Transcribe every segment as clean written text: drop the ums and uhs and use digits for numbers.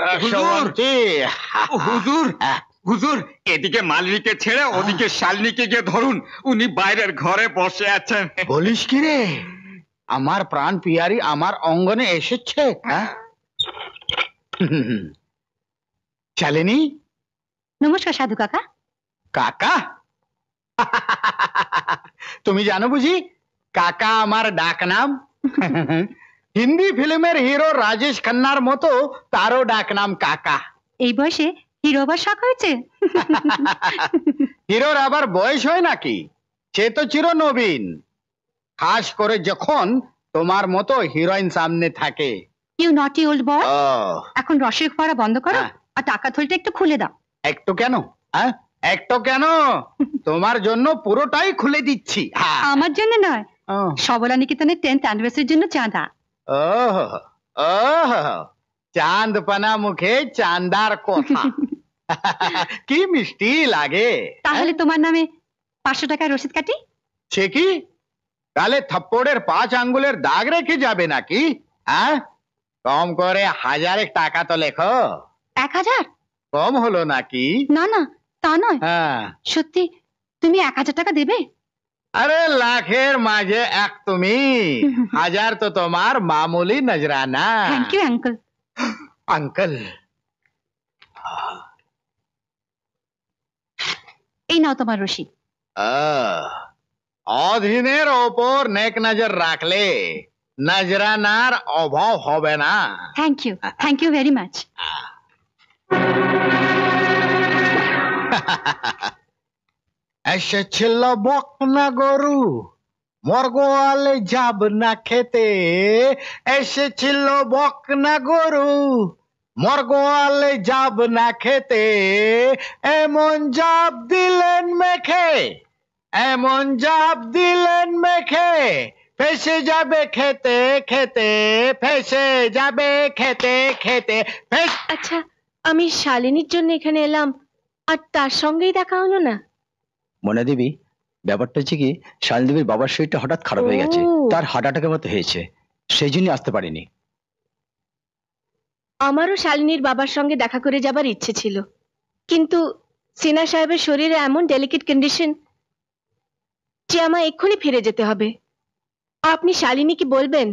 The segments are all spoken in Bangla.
রসমন্তী। হুজুর হুজুর, এদিকে মালিনীকে ছেড়ে ওদিকে শালিনীকে গিয়ে ধরুন, উনি বাইরের ঘরে বসে আছেন। বলিস কি রে? আমার প্রাণ পিয়ারি আমার অঙ্গনে এসেছে। শালিনী। নমস্কার সাধু কাকা। কাকা? তুমি জানো বুঝি কাকা আমার ডাক নাম? হিন্দি ফিল্মের হিরো রাজেশ খান্নার মতো তারও ডাক নাম কাকা। এই বয়সে হিরো আবার শখ হয়েছে? হিরোর আবার বয়স হয় নাকি? সে তো চির নবীন, খাস করে যখন তোমার মতো হিরোইন সামনে থাকে। ইউ নটি ওল্ড বয়, এখন রসের ফোয়ারা বন্ধ করো আর টাকা থলিটা একটু খুলে দাও। একটু কেন? একটু কেন? তোমার জন্য পুরোটাই খুলে দিচ্ছি। আমার জন্য নয়, সবলা নিকেতনের 10th অ্যানিভার্সারির জন্য চাঁদা। ওহ ওহ, চাঁদ পানা মুখে চাঁদার কথা। কি মিষ্টি লাগে। তাহলে তোমার নামে 500 টাকার রসিদ কাটি। সে কি? তাহলে থাপ্পড়ের 5 আঙ্গুলের দাগ রেখে যাবে নাকি? কম করে 1000 টাকা তো লেখো। 1000 কম হলো নাকি? না না, তা নয়। সত্যি তুমি 1000 টাকা দেবে? আরে লাখের মাঝে এক তুমি, 1000 তো তোমার মামুলি নজরানা। Thank you uncle. আঙ্কেল, এই নাও তোমার রসিদ। অধীনের ওপর নেক নজর রাখলে নজরানার অভাব হবে না। Thank you very much. এসেছিল বকনা গরু, মোর গোয়ালে যাব না খেতে। এসেছিল বকনা গরু, মোর গোয়ালে যাব না খেতে। এমন জাপ দিলেন মেখে, এমন জাপ দিলেন মেখে, ফেসে যাবে খেতে খেতে, ফেসে যাবে খেতে খেতে। আচ্ছা, আমি শালিনীর জন্য এখানে এলাম আর তার সঙ্গেই দেখা হলো না। মনে দেবী, ব্যাপারটা হচ্ছে কি, শালিনী দেবীর বাবার শরীরটা হঠাৎ খারাপ হয়ে গেছে, তার হার্ট অ্যাটাকের মতো হয়েছে, সেই জন্য আসতে পারিনি। আমারও শালিনীর বাবার সঙ্গে দেখা করে যাবার ইচ্ছে ছিল, কিন্তু সিনহা সাহেবের শরীরে এমন ডেলিকেট কন্ডিশন যে আমায় এক্ষুনি ফিরে যেতে হবে। আপনি শালিনীকে বলবেন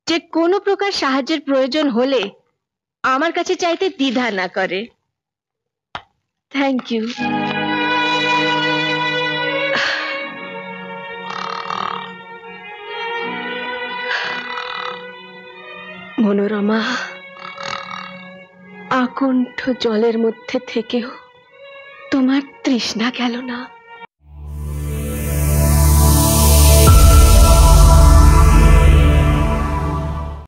যে কোনো প্রকার সাহায্যের প্রয়োজন হলে আমার কাছে চাইতে দ্বিধা না করে। Thank you. মনোরমা, আকণ্ঠ জলের মধ্যে থেকেও তোমার তৃষ্ণা গেল না।